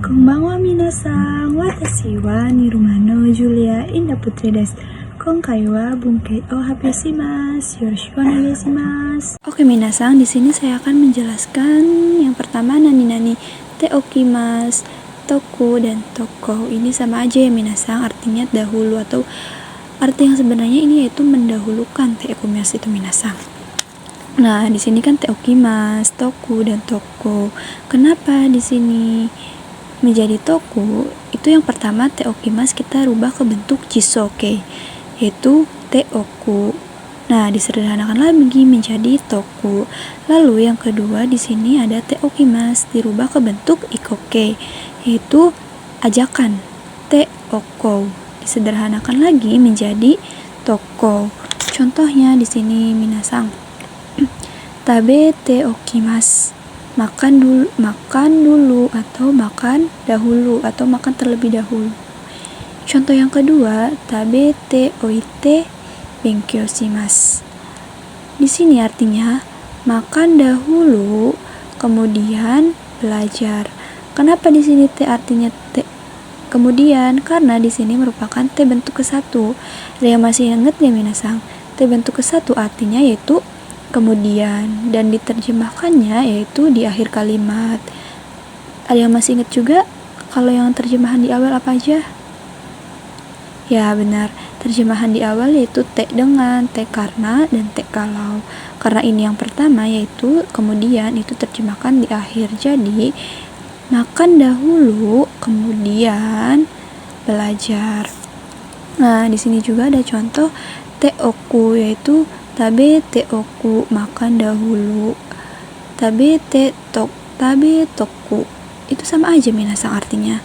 Konbanwa minasan, watashi wa Nirumano Julia Indah Putri desu. Konkai wa bunkei o hapishimasu. Yoroshiku onegaishimasu. Oke minasan, di sini saya akan menjelaskan yang pertama nani-nani te okimasu, toku dan toko. Ini sama aja ya minasan, artinya dahulu atau arti yang sebenarnya ini yaitu mendahulukan te okimasu itu minasan. Nah, di sini kan te okimasu, toku dan toko. Kenapa di sini menjadi toku? Itu yang pertama te okimasu kita rubah ke bentuk jisoke, yaitu te oku. Nah, disederhanakan lagi menjadi toku. Lalu yang kedua di sini ada te okimasu dirubah ke bentuk ikoke, yaitu ajakan te oko. Disederhanakan lagi menjadi toko. Contohnya di sini minasan. Tabe te okimasu. Makan dulu atau makan dahulu atau makan terlebih dahulu. Contoh yang kedua, tabe te oite benkyou shimasu. Di sini artinya makan dahulu kemudian belajar. Kenapa di sini te artinya te kemudian? Karena di sini merupakan te bentuk ke-1. Ada yang masih ingat ya minasan? Te bentuk ke-1 artinya yaitu kemudian, dan diterjemahkannya yaitu di akhir kalimat. Ada yang masih ingat juga kalau yang terjemahan di awal apa aja? Ya benar, terjemahan di awal yaitu te dengan, te karena, dan te kalau. Karena ini yang pertama yaitu kemudian, itu terjemahkan di akhir. Jadi makan dahulu kemudian belajar. Nah, di sini juga ada contoh te oku, yaitu tabe te oku, makan dahulu. Tabe toku. Itu sama aja minasan artinya.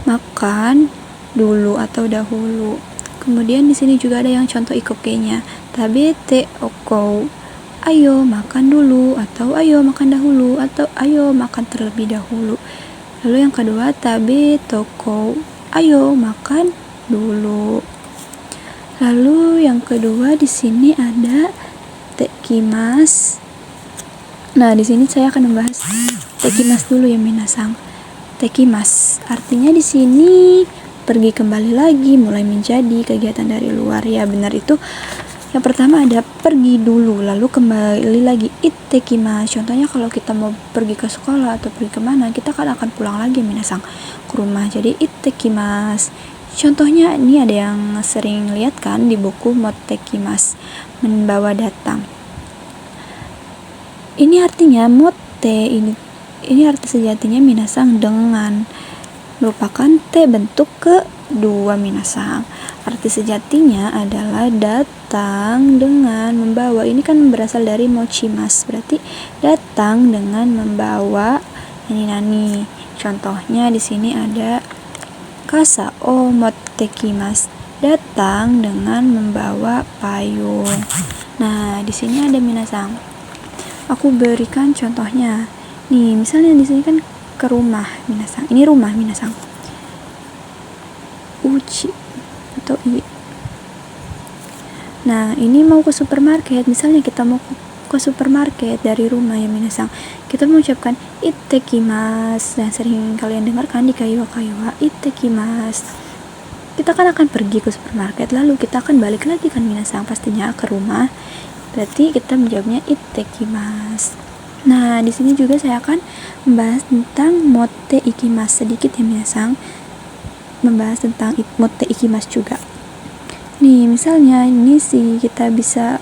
Makan dulu atau dahulu. Kemudian di sini juga ada yang contoh ikoke-nya. Tabe te oko. Ayo makan dulu atau ayo makan dahulu atau ayo makan terlebih dahulu. Lalu yang kedua tabe toko. Ayo makan dulu. Lalu yang kedua di sini ada tekimasu. Nah, di sini saya akan membahas tekimasu dulu ya minasan. Tekimasu artinya di sini pergi kembali lagi, mulai menjadi kegiatan dari luar. Ya benar, itu yang pertama ada pergi dulu lalu kembali lagi, ittekimasu. Contohnya kalau kita mau pergi ke sekolah atau pergi kemana, kita kan akan pulang lagi minasan ke rumah. Jadi ittekimasu. Contohnya ini ada yang sering lihat kan di buku mottekimasu, membawa datang. Ini artinya motte, ini arti sejatinya minasan dengan, merupakan te bentuk kedua minasan. Arti sejatinya adalah datang dengan membawa. Ini kan berasal dari mochimasu, berarti datang dengan membawa nani-nani. Contohnya di sini ada kasa o mottekimasu, datang dengan membawa payung. Nah, di sini ada minasan. Aku berikan contohnya. Nih, misalnya di sini kan ke rumah minasan. Ini rumah minasan. Uchi atau i. Nah, ini mau ke supermarket. Misalnya kita mau ke supermarket dari rumah ya minasan. Kita mengucapkan ittekimasu. Dan sering kalian dengarkan di kaiwa-kaiwa, ittekimasu. Kita kan akan pergi ke supermarket, lalu kita akan balik lagi kan minasan, pastinya ke rumah. Berarti kita menjawabnya ittekimasu. Nah, di sini juga saya akan membahas tentang motte ikimasu sedikit ya minasan. Membahas tentang motte ikimasu juga. Nih, misalnya ini sih kita bisa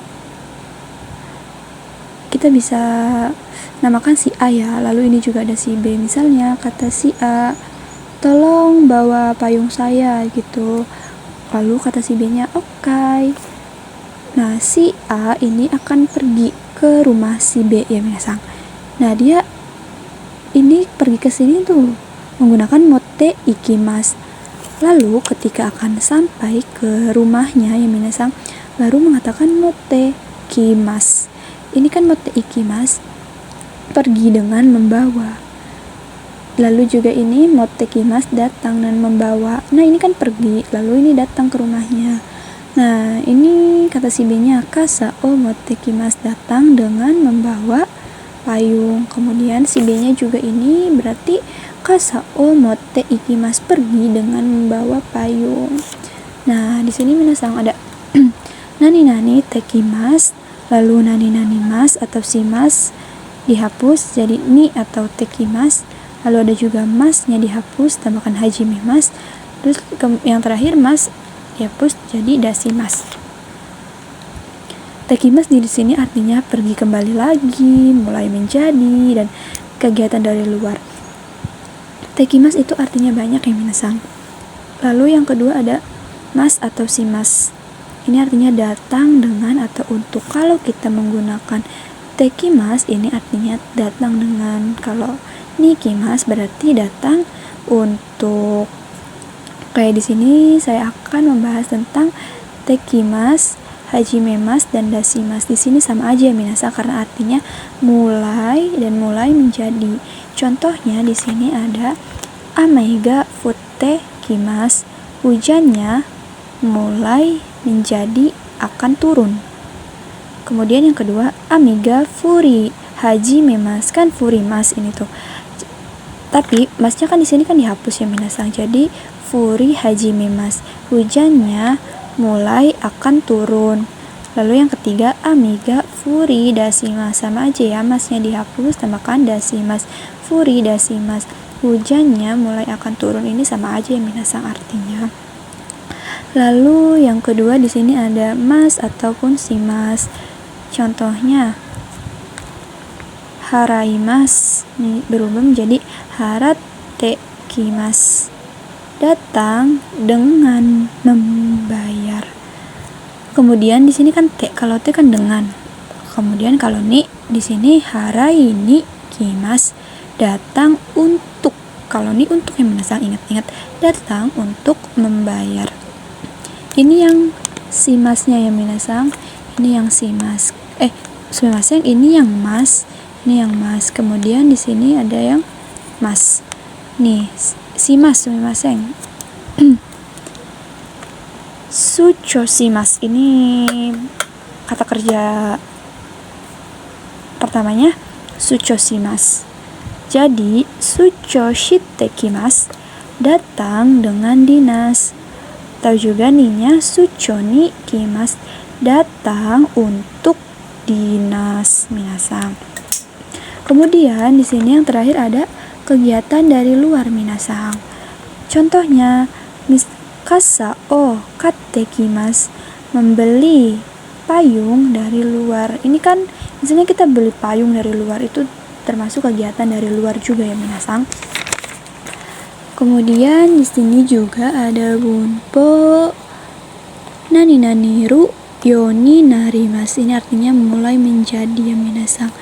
namakan si A ya, lalu ini juga ada si B. Misalnya kata si A, tolong bawa payung saya gitu. Lalu kata si B nya, oke. Nah, si A ini akan pergi ke rumah si B ya minasan. Nah, dia ini pergi ke sini tuh menggunakan motte ikimasu. Lalu ketika akan sampai ke rumahnya ya minasan, baru mengatakan motte ikimasu. Ini kan motte ikimasu, pergi dengan membawa. Lalu juga ini motte ikimasu, datang dan membawa. Nah, ini kan pergi, lalu ini datang ke rumahnya. Nah, ini kata si B-nya, kasa o motte ikimasu, datang dengan membawa payung. Kemudian si B-nya juga ini berarti Kasa o motte ikimasu, pergi dengan membawa payung. Nah, di sini minasang ada nani-nani tekimasu, lalu nani-nani mas atau si mas dihapus jadi ni atau tekimasu. Lalu ada juga masnya dihapus, tambahkan hajime mas. Terus yang terakhir mas dihapus jadi dasimasu. Tekimasu di sini artinya pergi kembali lagi, mulai menjadi, dan kegiatan dari luar. Tekimasu itu artinya banyak ya minasang. Lalu yang kedua ada mas atau si mas. Ini artinya datang dengan atau untuk. Kalau kita menggunakan tekimasu ini artinya datang dengan. Kalau nikimasu berarti datang untuk. Kayak di sini saya akan membahas tentang tekimasu, hajime mas, dan dasimasu. Di sini sama aja ya minasang karena artinya mulai dan mulai menjadi. Contohnya di sini ada amai ga futte kimasu, hujannya mulai menjadi akan turun. Kemudian yang kedua amai ga furi hajime mas, kan furi mas ini tuh. Tapi masnya kan di sini kan dihapus ya minasang. Jadi furi hajime mas, hujannya mulai akan turun. Lalu yang ketiga amai ga furi dasimasu, sama aja ya, masnya dihapus tambahkan dasimasu, furi dasimasu, hujannya mulai akan turun. Ini sama aja ya minasang artinya. Lalu yang kedua di sini ada mas ataupun si mas. Contohnya haraimasu ini berubah menjadi harate kimasu, datang dengan membayar. Kemudian di sini kan te, kalau te kan dengan. Kemudian kalau ni di sini harai ni kimasu, datang untuk. Kalau ni untuk yang minasang, ingat-ingat datang untuk membayar. Ini yang si masnya ya minasang. Ini yang si mas. Sumimasen, ini yang mas. Ini yang mas. Kemudian di sini ada yang mas. Nih, si mas sumimasen. Suchoshimasu ini kata kerja pertamanya suchoshimasu. Jadi suchoshite kimasu, datang dengan dinas. Tahu juga ninya suchoni kimasu, datang untuk dinas minasang. Kemudian di sini yang terakhir ada kegiatan dari luar minasang. Contohnya kasa o katte kimasu, membeli payung dari luar. Ini kan misalnya kita beli payung dari luar, itu termasuk kegiatan dari luar juga ya minasang. Kemudian di sini juga ada bunpo nani ru yoni narimasu. Ini artinya mulai menjadi ya minasang.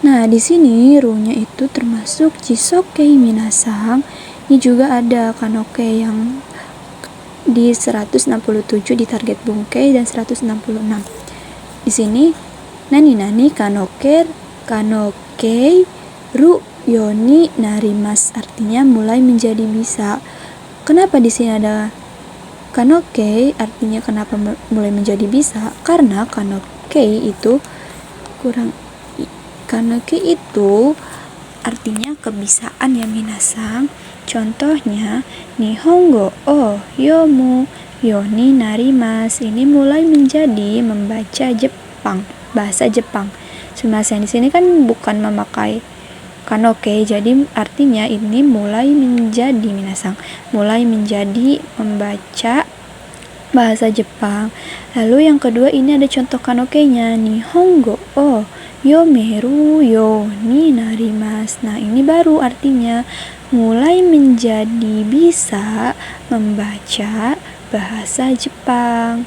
Nah, di sini ru-nya itu termasuk jisoke minasang. Ini juga ada kanoke yang di 167 di target bungkei dan 166. Di sini nani kanoke ru yoni narimasu, artinya mulai menjadi bisa. Kenapa di sini ada kanoke? Artinya kenapa mulai menjadi bisa? Karena kanoke itu artinya kebisaan ya minasang. Contohnya nihongo o yomu yoni narimasu, ini mulai menjadi membaca Jepang, bahasa Jepang. Sumimasen, di sini kan bukan memakai kanoke, jadi artinya ini mulai menjadi minasang, mulai menjadi membaca bahasa Jepang. Lalu yang kedua ini ada contoh kanoke-nya, nihongo o yomeru yoni narimasu. Nah, ini baru artinya mulai menjadi bisa membaca bahasa Jepang.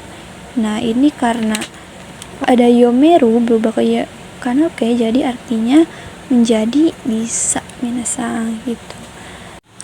Nah, ini karena ada yomeru berubah ke kanoke, jadi artinya menjadi bisa minasang gitu.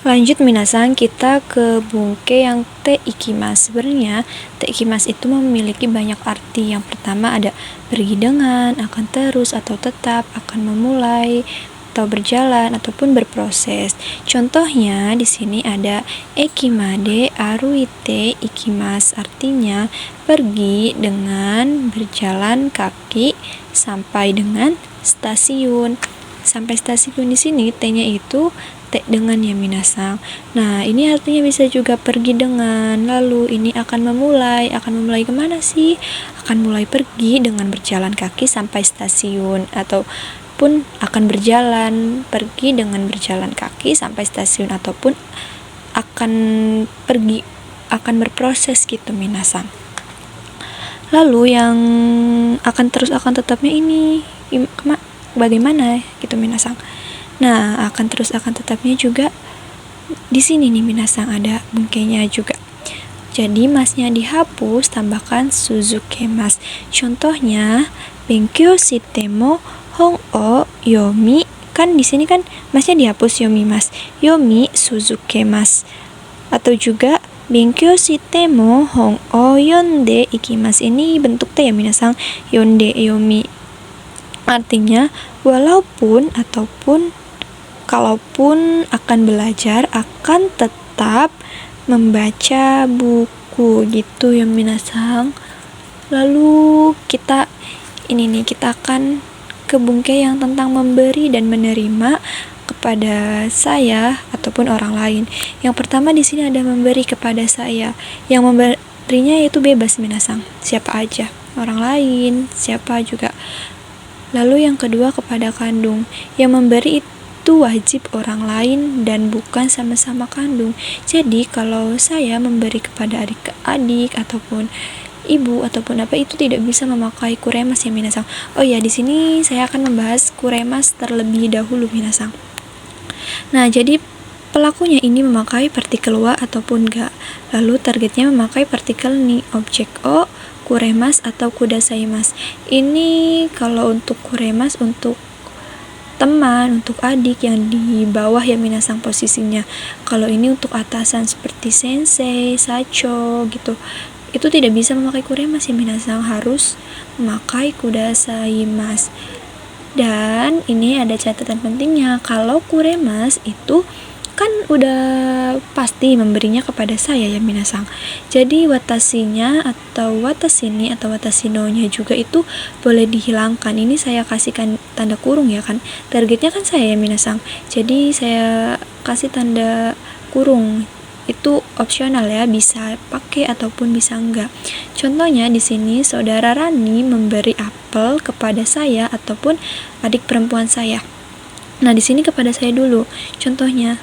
Lanjut minasang, kita ke bungke yang te ikimasu. Sebenarnya te ikimasu itu memiliki banyak arti. Yang pertama ada pergi dengan, akan terus atau tetap, akan memulai atau berjalan ataupun berproses. Contohnya di sini ada ekimade aruite ikimasu, artinya pergi dengan berjalan kaki sampai dengan stasiun. sampai stasiun di sini T-nya itu T dengan ya minasang. Nah, ini artinya bisa juga pergi dengan. Lalu ini akan memulai kemana sih? Akan mulai pergi dengan berjalan kaki sampai stasiun, ataupun akan berjalan pergi dengan berjalan kaki sampai stasiun, ataupun akan berproses gitu minasang. Lalu yang akan tetapnya ini bagaimana gitu minasang. Nah, akan tetapnya juga di sini nih minasang, ada bungkainya juga. Jadi masnya dihapus, tambahkan suzukemas. Contohnya benkyo shitemo hon o yomi, kan di sini kan masnya dihapus yomi mas, yomi suzukemas. Atau juga benkyo shitemo hon o yonde ikimasu. Ini bentuk T ya minasang, yonde yomi. Artinya kalaupun akan belajar, akan tetap membaca buku gitu ya minasang. Lalu kita akan ke bungkai yang tentang memberi dan menerima kepada saya ataupun orang lain. Yang pertama di sini ada memberi kepada saya. Yang memberinya yaitu bebas minasang, siapa aja, orang lain, siapa juga. Lalu yang kedua kepada kandung. Yang memberi itu wajib orang lain dan bukan sama-sama kandung. Jadi kalau saya memberi kepada adik-adik ataupun ibu ataupun apa, itu tidak bisa memakai kuremas ya minasang. Oh ya, di sini saya akan membahas kuremas terlebih dahulu minasang. Nah, jadi pelakunya ini memakai partikel wa ataupun ga. Lalu targetnya memakai partikel ni, objek o, kuremas atau kudasaimasu. Ini kalau untuk kuremas untuk teman, untuk adik yang di bawah ya minasang posisinya. Kalau ini untuk atasan seperti sensei, sacho gitu, itu tidak bisa memakai kuremas ya minasang, harus memakai kudasaimasu. Dan ini ada catatan pentingnya, kalau kuremas itu kan udah pasti memberinya kepada saya ya minasang. Jadi watasinya atau watasini atau watasino-nya juga itu boleh dihilangkan. Ini saya kasihkan tanda kurung ya kan. Targetnya kan saya ya minasang. Jadi saya kasih tanda kurung. Itu opsional ya, bisa pakai ataupun bisa enggak. Contohnya di sini saudara Rani memberi apel kepada saya ataupun adik perempuan saya. Nah, di sini kepada saya dulu. Contohnya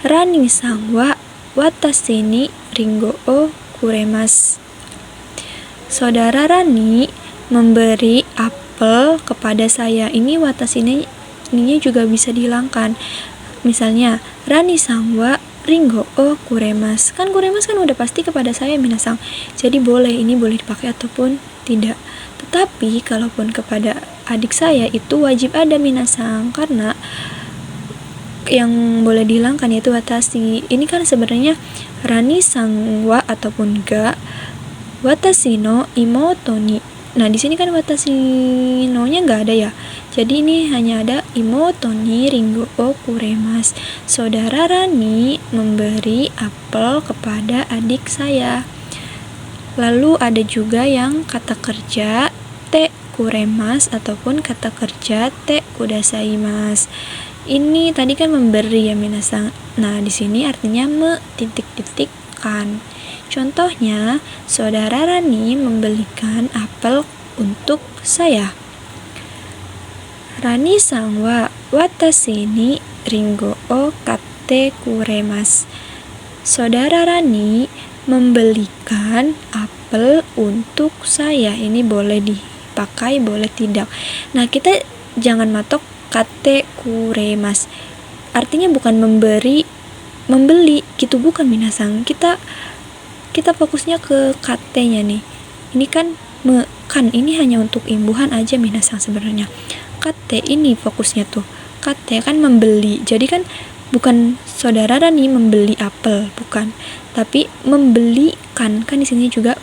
Rani-san wa watashi ni ringo o kuremasu. Saudara Rani memberi apel kepada saya. Ini watashi ininya juga bisa dihilangkan. Misalnya Rani-san wa ringo o kuremasu. Kan kuremasu kan udah pasti kepada saya minasang. Jadi ini boleh dipakai ataupun tidak. Tetapi kalaupun kepada adik saya itu wajib ada minasang, karena yang boleh dihilangkan yaitu watashi. Ini kan sebenarnya Rani sang wa ataupun ga watashi no imoto ni. Nah, di sini kan watashi no-nya nggak ada ya. Jadi ini hanya ada imoto ni ringo o kuremasu. Saudara Rani memberi apel kepada adik saya. Lalu ada juga yang kata kerja te kuremasu ataupun kata kerja te kudasaimasu. Ini tadi kan memberi ya minasang. Nah, di sini artinya kan. Contohnya, saudara Rani membelikan apel untuk saya. Rani sang wa watashi ni ringo o katte kuremasu. Saudara Rani membelikan apel untuk saya. Ini boleh dipakai, boleh tidak. Nah, kita jangan matok kate kuremasu. Artinya bukan membeli gitu, bukan minasang. Kita fokusnya ke kate-nya nih. Ini kan ini hanya untuk imbuhan aja minasang sebenarnya. Kate ini fokusnya tuh. Kate kan membeli. Jadi kan bukan saudara Rani membeli apel, bukan. Tapi membelikan, kan di sini juga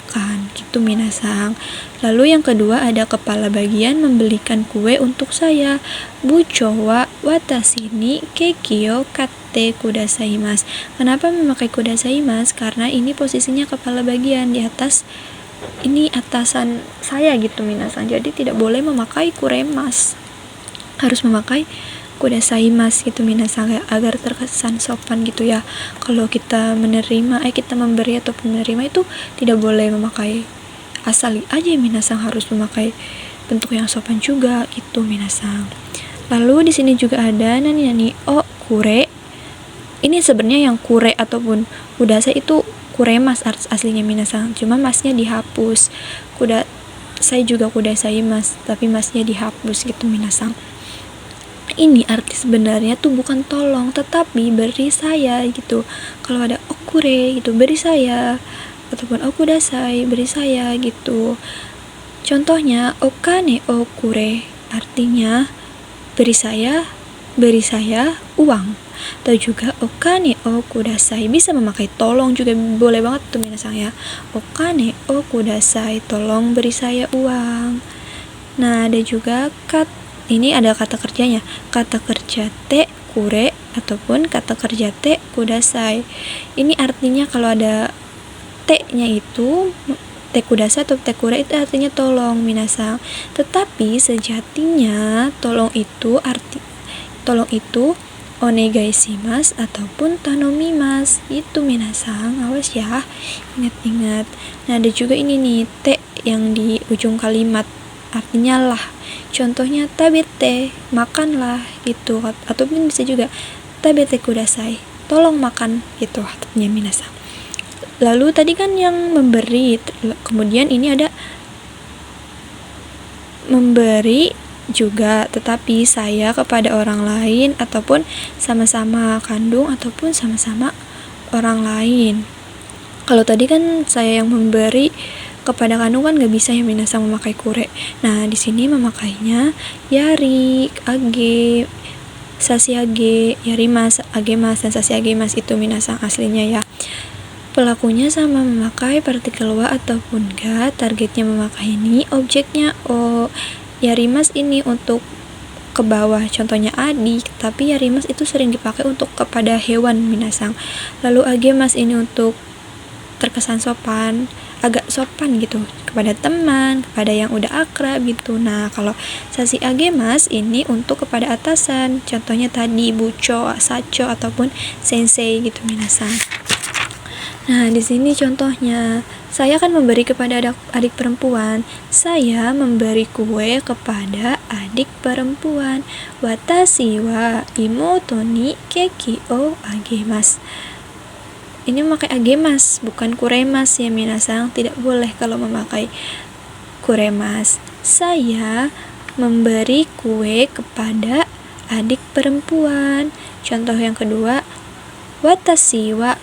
kan gitu minasang. Lalu yang kedua ada kepala bagian membelikan kue untuk saya. Bucho wa watashi ni keki o katte kudasaimasu. Kenapa memakai kudasaimasu? Karena ini posisinya kepala bagian di atas. Ini atasan saya gitu minasang. Jadi tidak boleh memakai kuremas. harus memakai kudasaimasu gitu minasang, ya, agar terkesan sopan gitu ya. Kalau kita kita memberi atau menerima itu tidak boleh memakai asal aja minasang, harus memakai bentuk yang sopan juga gitu minasang. Lalu di sini juga ada nani o kure. Ini sebenarnya yang kure ataupun kudasai itu kuremas aslinya minasang, cuma masnya dihapus. Saya juga kudasai mas, tapi masnya dihapus gitu minasang. Ini arti sebenarnya tuh bukan tolong, tetapi beri saya gitu. Kalau ada okure gitu, beri saya, ataupun okudasai, beri saya gitu. Contohnya okane okure, artinya beri saya uang. Atau juga okane okudasai, bisa memakai tolong juga, boleh banget tuh minasang ya. Okane okudasai, tolong beri saya uang. Nah, ada juga ini ada kata kerjanya, kata kerja te kure ataupun kata kerja te kudasai. Ini artinya kalau ada te-nya itu te kudasai atau te kure itu artinya tolong minasang. Tetapi sejatinya tolong itu onegaishimasu ataupun tanomimasu itu minasang. Awas ya, ingat-ingat. Nah, ada juga ini nih te yang di ujung kalimat, artinya lah. Contohnya tabete, makanlah gitu, ataupun bisa juga tabete kudasai, tolong makan gitu artinya minasang. Lalu tadi kan yang memberi, kemudian ini ada memberi juga, tetapi saya kepada orang lain ataupun sama-sama kandung ataupun sama-sama orang lain. Kalau tadi kan saya yang memberi kepada kandung kan nggak bisa ya minasang memakai kure. Nah, di sini memakainya yari, age, sasiage, yarimas, agemas, dan sasiagemas itu minasang aslinya ya. Pelakunya sama memakai partikel wa ataupun ga, targetnya memakai ini, objeknya o. Yarimas ini untuk ke bawah, contohnya adik, tapi yarimas itu sering dipakai untuk kepada hewan minasang. Lalu agemas ini untuk terkesan sopan, agak sopan gitu kepada teman, kepada yang udah akrab gitu. Nah, kalau sasi agemas ini untuk kepada atasan, contohnya tadi bucho, sacho ataupun sensei gitu minasang. Nah, di sini contohnya, saya akan memberi kepada adik perempuan. Saya memberi kue kepada adik perempuan. Watashi wa imoto ni keki o agemasu. Ini memakai agemas, bukan kuremas ya minasang. Tidak boleh kalau memakai kuremas. Saya memberi kue kepada adik perempuan. Contoh yang kedua, watashi wa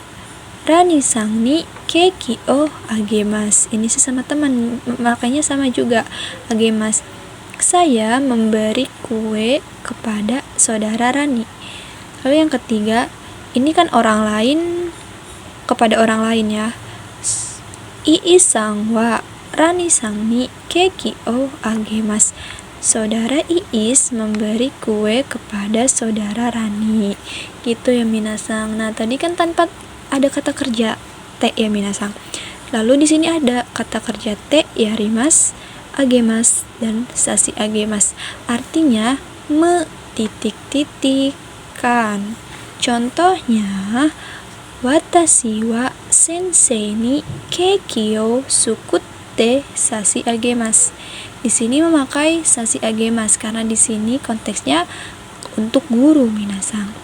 rani-san ni keki o agemasu. Ini sesama teman, makanya sama juga agemas. Saya memberi kue kepada saudara Rani. Lalu yang ketiga, ini kan orang lain kepada orang lain ya. Iis-san wa Rani-san ni keki o agemasu. Saudara Iis memberi kue kepada saudara Rani. Gitu ya minasang. Nah, tadi kan tanpa ada kata kerja te ya minasang. Lalu di sini ada kata kerja te, yarimas, agemas, dan sasi agemas. Artinya titik-titik-kan. Contohnya, watashi wa sensei ni keki o sukutte sasi agemas. Di sini memakai sasi agemas karena di sini konteksnya untuk guru minasang.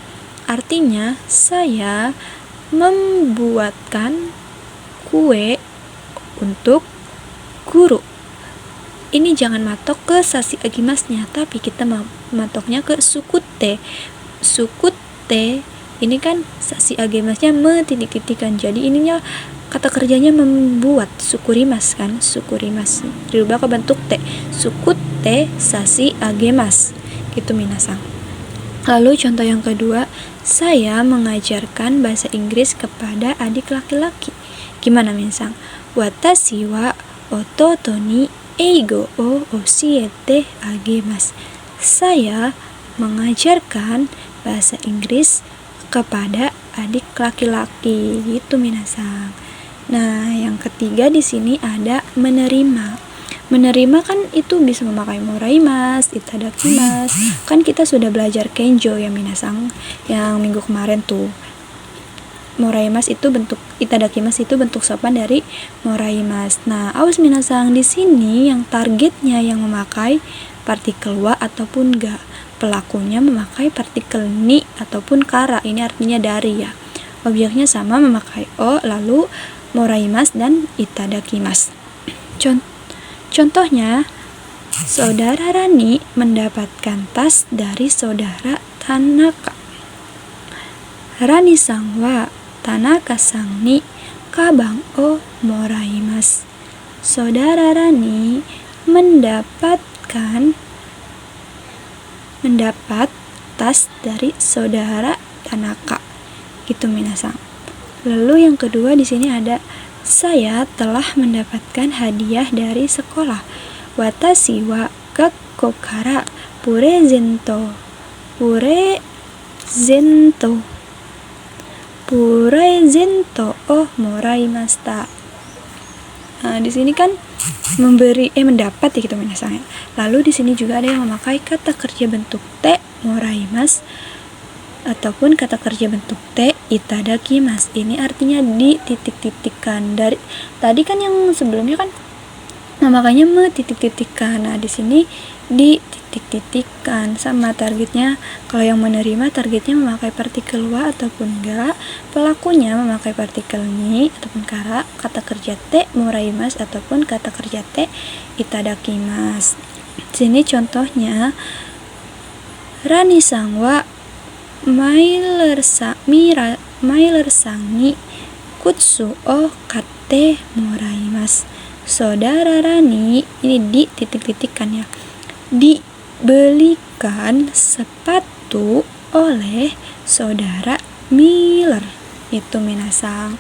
Artinya saya membuatkan kue untuk guru. Ini jangan matok ke sasi agemasnya, tapi kita matoknya ke sukutte. Sukutte ini kan sasi agemasnya titik-titikan. Jadi ininya kata kerjanya membuat, sukurimas kan, sukurimas dirubah ke bentuk te, sukutte sasi agemas gitu minasang. Lalu contoh yang kedua, saya mengajarkan bahasa Inggris kepada adik laki-laki. Gimana minasang? Watashi wa ototo ni eigo o oshiete agemasu. Saya mengajarkan bahasa Inggris kepada adik laki-laki gitu minasang. Nah, yang ketiga di sini ada menerima. menerima kan itu bisa memakai moraimasu, itadakimasu. Kan kita sudah belajar kenjo ya minasang yang minggu kemarin tuh. Moraimasu itu bentuk, itadakimasu itu bentuk sopan dari moraimasu. Nah, awas minasang, di sini yang targetnya yang memakai partikel wa ataupun ga. Pelakunya memakai partikel ni ataupun kara. Ini artinya dari ya. Objeknya sama, memakai o, lalu moraimasu dan itadakimasu. Contohnya, saudara Rani mendapatkan tas dari saudara Tanaka. Rani-san wa Tanaka-san ni kabang o moraimasu. Saudara Rani mendapat tas dari saudara Tanaka. Gitu minasang. Lalu yang kedua di sini ada saya telah mendapatkan hadiah dari sekolah. Watashi wa gakko kara purezento o moraimashita. Nah, di sini kan mendapat ya gitu minasang. Lalu di sini juga ada yang memakai kata kerja bentuk te moraimasu ataupun kata kerja bentuk te itadakimasu. Ini artinya di titik-titikkan. Dari tadi kan yang sebelumnya kan makanya titik-titikkan. Nah, di sini di titik-titikkan sama targetnya. Kalau yang menerima targetnya memakai partikel wa ataupun ga, pelakunya memakai partikel ni ataupun kara, kata kerja te moraimasu ataupun kata kerja te itadakimasu. Sini contohnya Rani-san wa Mailer-san ni kutsu o katte moraimasu. Saudara Rani, ini di titik-titikkan ya, dibelikan sepatu oleh saudara Miller. Itu minasang.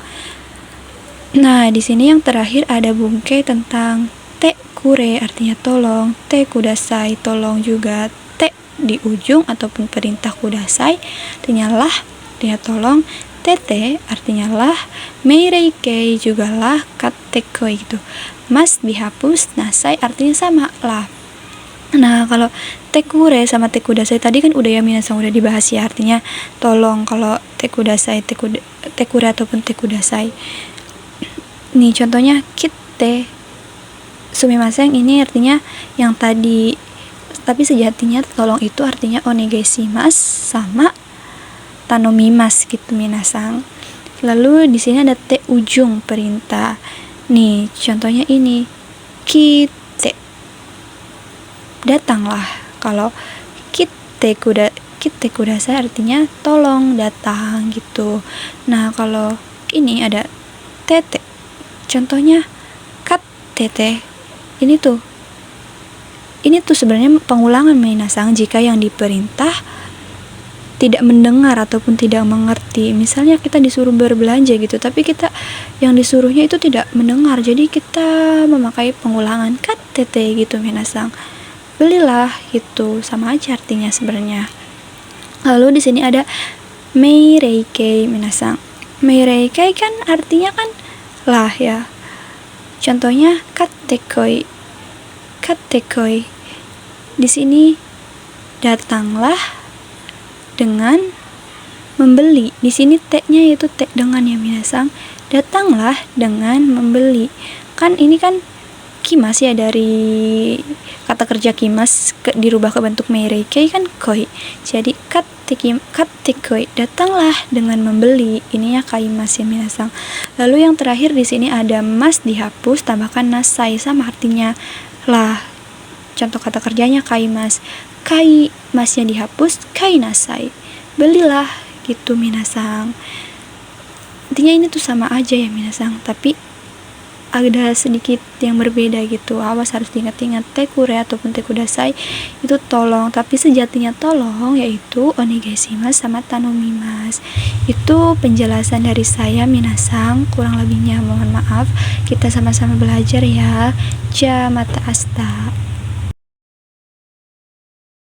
Nah, di sini yang terakhir ada bungkai tentang te kure artinya tolong, te kudasai tolong juga, te di ujung ataupun perintah kudasai artinya lah, artinya tolong, tete artinya lah, meireikei juga lah, katekoi gitu. Mas dihapus, nasai artinya sama lah. Nah, kalau tekure sama tekudasai tadi kan udah ya minasang, udah dibahas ya, artinya tolong. Kalau tekudasai, tekure ataupun tekudasai. Nih contohnya kitte sumimasen, ini artinya yang tadi, tapi sejatinya tolong itu artinya onegaishimasu sama tanomimasu gitu minasang. Lalu di sini ada te ujung perintah. Nih contohnya ini kite, datanglah. Kalau kite kudasai artinya tolong datang gitu. Nah, kalau ini ada tete, contohnya katete. Ini tuh sebenarnya pengulangan minasang jika yang diperintah tidak mendengar ataupun tidak mengerti. Misalnya kita disuruh berbelanja gitu, tapi kita yang disuruhnya itu tidak mendengar, jadi kita memakai pengulangan katete gitu minasang. Belilah gitu, sama aja artinya sebenarnya. Lalu di sini ada meireikei minasang. Meireikei kan artinya kan lah ya. Contohnya katekoi. Di sini datanglah dengan membeli. Di sini te-nya yaitu te dengan ya minasang. Datanglah dengan membeli. Kan ini kan kimas ya, dari kata kerja kimas dirubah ke bentuk meireikei kan koi. Jadi katekoi, datanglah dengan membeli. Ini ya kaimas ya minasang. Lalu yang terakhir di sini ada mas dihapus, tambahkan nasai, sama artinya lah. Contoh kata kerjanya kaimas. Kai masnya dihapus, kai nasai. Belilah gitu minasang. Intinya ini tuh sama aja ya minasang, tapi ada sedikit yang berbeda gitu. Awas, harus diingat-ingat. Tekure ataupun tekudasai itu tolong, tapi sejatinya tolong yaitu onegaishimasu sama tanomimasu. Itu penjelasan dari saya minasang, kurang lebihnya mohon maaf. Kita sama-sama belajar ya. Ja mata asta.